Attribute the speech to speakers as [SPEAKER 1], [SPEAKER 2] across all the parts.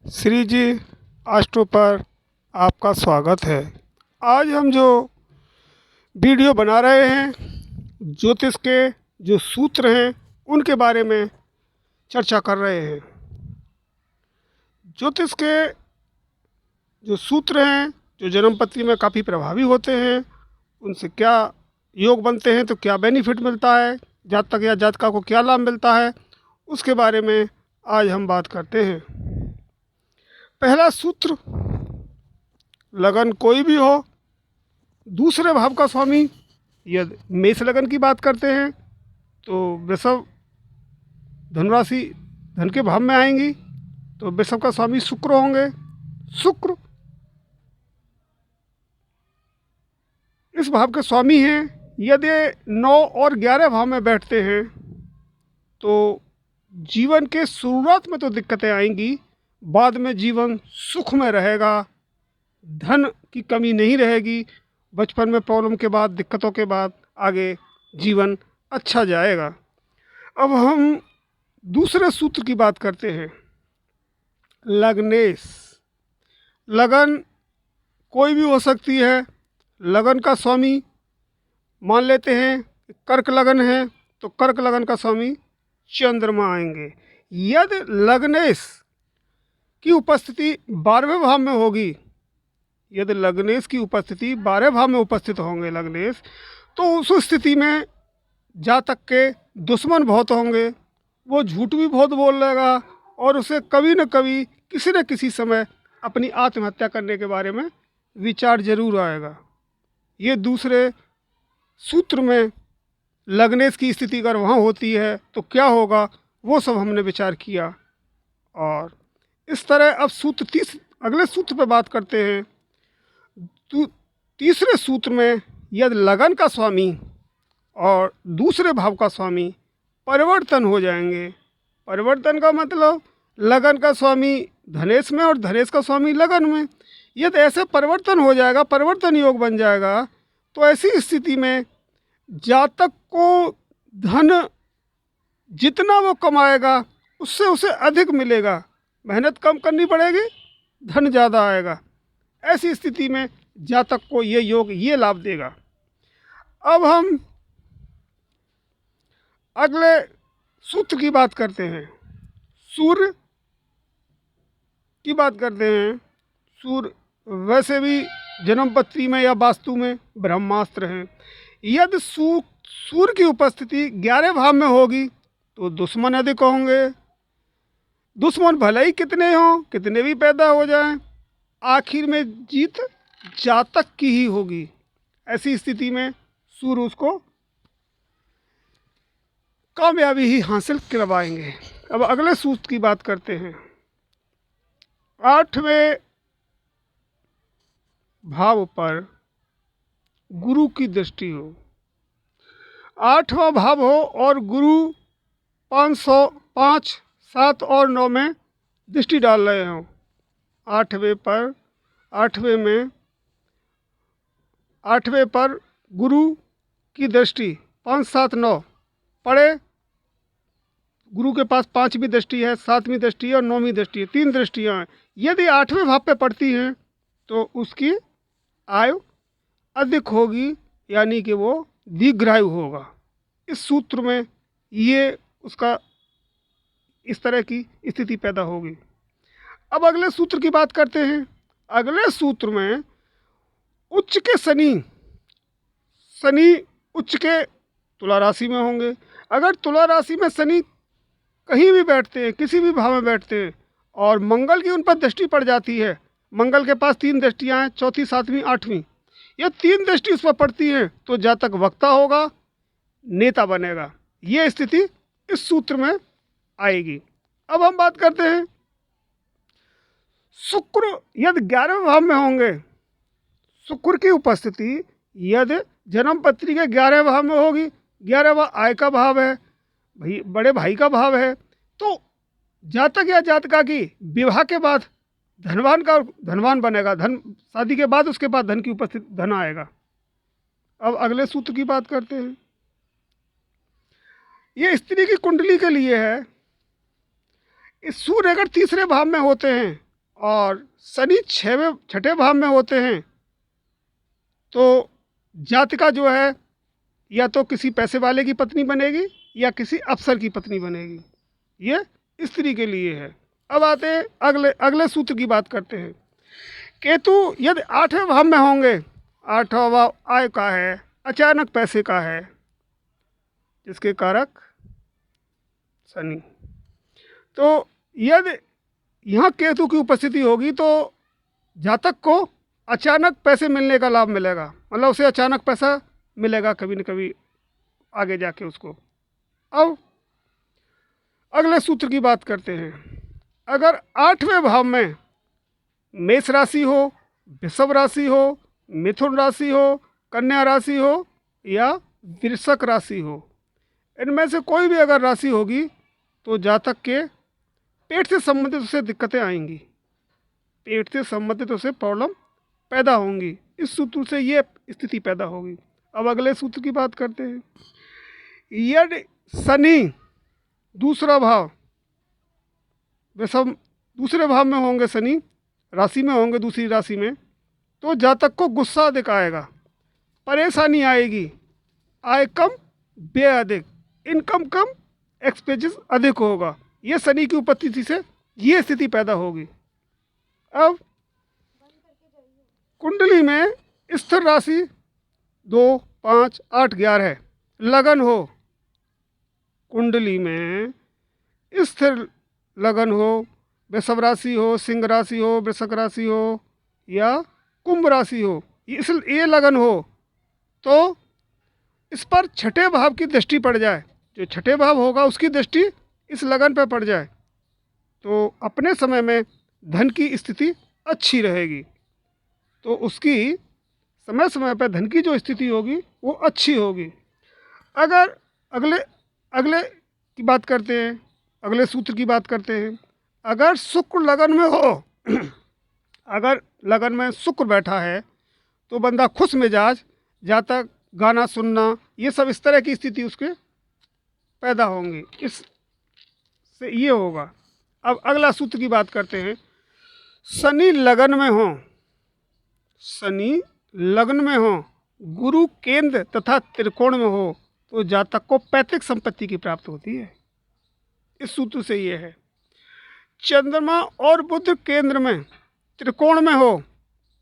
[SPEAKER 1] श्री जी astro पर आपका स्वागत है। आज हम जो वीडियो बना रहे हैं, ज्योतिष के जो सूत्र हैं उनके बारे में चर्चा कर रहे हैं। ज्योतिष के जो सूत्र हैं जो जन्म पत्री में काफ़ी प्रभावी होते हैं, उनसे क्या योग बनते हैं, तो क्या बेनिफिट मिलता है, जातक या जातिका को क्या लाभ मिलता है, उसके बारे में आज हम बात करते हैं। पहला सूत्र, लगन कोई भी हो, दूसरे भाव का स्वामी, यदि मेष लगन की बात करते हैं तो वृषभ धनुराशि धन के भाव में आएंगी, तो वृषभ का स्वामी शुक्र होंगे। शुक्र इस भाव के स्वामी हैं। यदि 9 और 11 भाव में बैठते हैं तो जीवन के शुरुआत में तो दिक्कतें आएंगी, बाद में जीवन सुख में रहेगा, धन की कमी नहीं रहेगी। बचपन में प्रॉब्लम के बाद, दिक्कतों के बाद आगे जीवन अच्छा जाएगा। अब हम दूसरे सूत्र की बात करते हैं, लग्नेश। लगन कोई भी हो सकती है। लगन का स्वामी मान लेते हैं कर्क लगन है तो कर्क लगन का स्वामी चंद्रमा आएंगे। यदि लग्नेश की उपस्थिति 12वें भाव में होगी, यदि लग्नेश की उपस्थिति 12वें भाव में उपस्थित होंगे लग्नेश, तो उस स्थिति में जातक के दुश्मन बहुत होंगे। वो झूठ भी बहुत बोल लेगा और उसे कभी न कभी किसी न किसी समय अपनी आत्महत्या करने के बारे में विचार जरूर आएगा। ये दूसरे सूत्र में लग्नेश की स्थिति अगर वहाँ होती है तो क्या होगा, वो सब हमने विचार किया। और इस तरह अब अगले सूत्र पर बात करते हैं। तो तीसरे सूत्र में यदि लगन का स्वामी और दूसरे भाव का स्वामी परिवर्तन हो जाएंगे, परिवर्तन का मतलब लगन का स्वामी धनेश में और धनेश का स्वामी लगन में, यदि ऐसे परिवर्तन हो जाएगा, परिवर्तन योग बन जाएगा, तो ऐसी स्थिति में जातक को धन जितना वो कमाएगा उससे उसे अधिक मिलेगा। मेहनत कम करनी पड़ेगी, धन ज़्यादा आएगा। ऐसी स्थिति में जातक को ये योग ये लाभ देगा। अब हम अगले सूत्र की बात करते हैं, सूर्य की बात करते हैं। सूर्य वैसे भी जन्म पत्री में या वास्तु में ब्रह्मास्त्र हैं। यदि सूर्य की उपस्थिति 11वें भाव में होगी तो दुश्मन अधिक होंगे। दुश्मन भले ही कितने हों, कितने भी पैदा हो जाएं, आखिर में जीत जातक की ही होगी। ऐसी स्थिति में सूर्य उसको कामयाबी ही हासिल करवाएंगे। अब अगले सूत्र की बात करते हैं, 8वें भाव पर गुरु की दृष्टि हो। 8वां भाव हो और गुरु 5 7 और 9 में दृष्टि डाल रहे हों। 8वें पर गुरु की दृष्टि 5 7 9 पड़े। गुरु के पास 5वीं दृष्टि है, 7वीं दृष्टि है और 9वीं दृष्टि है, 3 दृष्टियाँ हैं। यदि 8वें भाव पे पड़ती हैं तो उसकी आयु अधिक होगी, यानी कि वो दीर्घायु होगा। इस सूत्र में ये उसका इस तरह की स्थिति पैदा होगी। अब अगले सूत्र की बात करते हैं। अगले सूत्र में उच्च के शनि उच्च के तुला राशि में होंगे। अगर तुला राशि में शनि कहीं भी बैठते हैं, किसी भी भाव में बैठते हैं और मंगल की उन पर दृष्टि पड़ जाती है, मंगल के पास 3 दृष्टियाँ हैं, 4th 7वीं 8वीं, ये 3 दृष्टि उस पर पड़ती हैं तो जातक वक्ता होगा, नेता बनेगा। ये स्थिति इस सूत्र में आएगी। अब हम बात करते हैं शुक्र यदि 11वें भाव में होंगे। शुक्र की उपस्थिति यदि जन्म पत्री के 11वें भाव में होगी, 11वां आय का भाव है, बड़े भाई का भाव है, तो जातक या जातिका की विवाह के बाद धनवान बनेगा। धन शादी के बाद उसके बाद धन की उपस्थिति, धन आएगा। अब अगले सूत्र की बात करते हैं। ये स्त्री की कुंडली के लिए है। इस सूर्य अगर तीसरे भाव में होते हैं और शनि छठे भाव में होते हैं तो जातिका जो है या तो किसी पैसे वाले की पत्नी बनेगी या किसी अफसर की पत्नी बनेगी। ये स्त्री के लिए है। अब आते हैं अगले अगले सूत्र की बात करते हैं। केतु यदि 8वें भाव में होंगे, 8वां भाव आय का है, अचानक पैसे का है, जिसके कारक शनि। तो यदि यहाँ केतु की उपस्थिति होगी तो जातक को अचानक पैसे मिलने का लाभ मिलेगा, मतलब उसे अचानक पैसा मिलेगा कभी न कभी आगे जाके उसको। अब अगले सूत्र की बात करते हैं। अगर 8वें भाव में मेष राशि हो, वृषभ राशि हो, मिथुन राशि हो, कन्या राशि हो या वृश्चिक राशि हो, इनमें से कोई भी अगर राशि होगी तो जातक के पेट से संबंधित उसे दिक्कतें आएंगी, पेट से संबंधित उसे प्रॉब्लम पैदा होंगी। इस सूत्र से ये स्थिति पैदा होगी। अब अगले सूत्र की बात करते हैं। यदि शनि दूसरा भाव, वृषभ दूसरे भाव में होंगे, शनि राशि में होंगे दूसरी राशि में, तो जातक को गुस्सा अधिक आएगा, परेशानी आएगी, आय कम व्यय अधिक, इनकम कम एक्सपेंसेस अधिक होगा। ये शनि की उपस्थिति से ये स्थिति पैदा होगी। अब कुंडली में स्थिर राशि 2, 5, 8, 11 है, लगन हो, कुंडली में स्थिर लगन हो, वृषभ राशि हो, सिंह राशि हो, वृश्चिक राशि हो या कुंभ राशि हो, ये लगन हो तो इस पर छठे भाव की दृष्टि पड़ जाए, जो छठे भाव होगा उसकी दृष्टि इस लगन पर पड़ जाए तो अपने समय में धन की स्थिति अच्छी रहेगी। तो उसकी समय समय पर धन की जो स्थिति होगी वो अच्छी होगी। अगर अगले अगले की बात करते हैं, अगले सूत्र की बात करते हैं। अगर शुक्र लगन में हो अगर लगन में शुक्र बैठा है तो बंदा खुश मिजाज, जातक गाना सुनना, ये सब इस तरह की स्थिति उसके पैदा होंगी, इससे ये होगा। अब अगला सूत्र की बात करते हैं। शनि लगन में हो, शनि लग्न में हो, गुरु केंद्र तथा त्रिकोण में हो तो जातक को पैतृक संपत्ति की प्राप्ति होती है। इस सूत्र से ये है। चंद्रमा और बुध केंद्र में त्रिकोण में हो,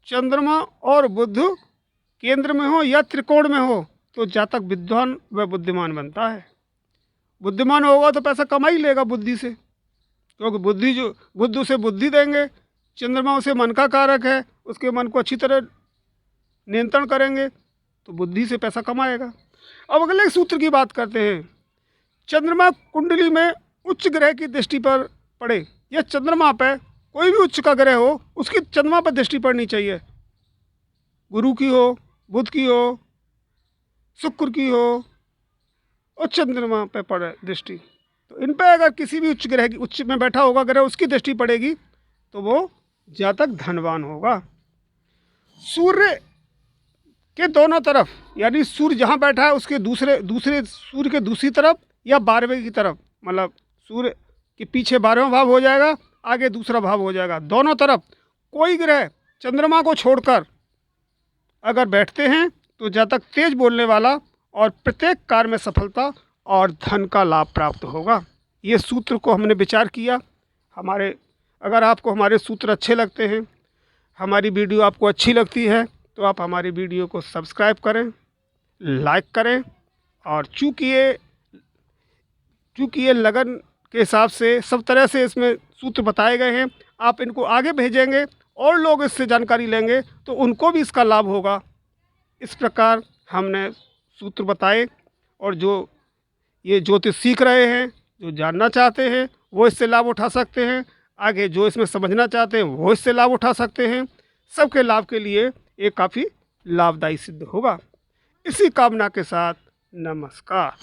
[SPEAKER 1] चंद्रमा और बुध केंद्र में हो या त्रिकोण में हो तो जातक विद्वान व बुद्धिमान बनता है। बुद्धिमान होगा तो पैसा कमा ही लेगा बुद्धि से, क्योंकि बुद्धि जो बुद्ध उसे बुद्धि देंगे, चंद्रमा उसे मन का कारक है, उसके मन को अच्छी तरह नियंत्रण करेंगे तो बुद्धि से पैसा कमाएगा। अब अगले सूत्र की बात करते हैं। चंद्रमा कुंडली में उच्च ग्रह की दृष्टि पर पड़े या चंद्रमा पर कोई भी उच्च का ग्रह हो उसकी चंद्रमा पर दृष्टि पड़नी चाहिए, गुरु की हो, बुध की हो, शुक्र की हो और चंद्रमा पर पड़े दृष्टि, तो इन पर अगर किसी भी उच्च ग्रह की, उच्च में बैठा होगा ग्रह, उसकी दृष्टि पड़ेगी तो वो जातक धनवान होगा। सूर्य के दोनों तरफ, यानी सूर्य जहाँ बैठा है उसके दूसरे सूर्य के दूसरी तरफ या 12वें की तरफ, मतलब सूर्य के पीछे 12वां भाव हो जाएगा, आगे दूसरा भाव हो जाएगा, दोनों तरफ कोई ग्रह चंद्रमा को छोड़कर अगर बैठते हैं तो जातक तेज बोलने वाला और प्रत्येक कार्य में सफलता और धन का लाभ प्राप्त होगा। ये सूत्र को हमने विचार किया। अगर आपको हमारे सूत्र अच्छे लगते हैं, हमारी वीडियो आपको अच्छी लगती है तो आप हमारी वीडियो को सब्सक्राइब करें, लाइक करें, और चूँकि ये लगन के हिसाब से सब तरह से इसमें सूत्र बताए गए हैं, आप इनको आगे भेजेंगे और लोग इससे जानकारी लेंगे तो उनको भी इसका लाभ होगा। इस प्रकार हमने सूत्र बताए, और जो ये ज्योतिष सीख रहे हैं, जो जानना चाहते हैं वो इससे लाभ उठा सकते हैं, आगे जो इसमें समझना चाहते हैं वो इससे लाभ उठा सकते हैं। सबके लाभ के लिए ये काफ़ी लाभदायी सिद्ध होगा। इसी कामना के साथ नमस्कार।